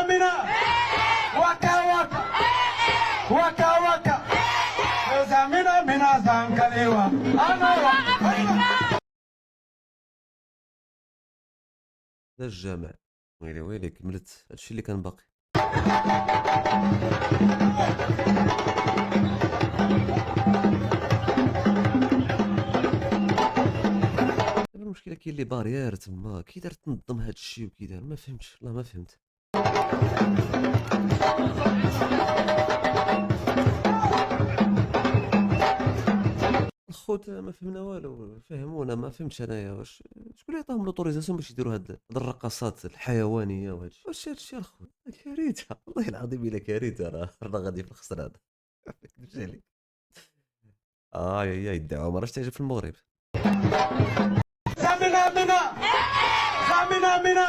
mina waka waka waka waka mina zankalewa ana هذا الجامع. ويلي ويلي كملت هادشي اللي كان باقي. المشكله كاين اللي بارير تما كي دار تنظم هادشي وكي دار ما فهمتش والله ما فهمت. الخوت ما فهمنا والو، فهمونا ما فهمتش انايا واش شكون اللي عطاهم لوطوريزاسيون باش يديروا هاد الرقصات الحيوانيه وهادشي هادشي الخوت كارثه والله العظيم الا كارثه رانا غادي في الخسران. نمشي عليك يا يدعوا ما راش تعجب في المغرب. mina mina mina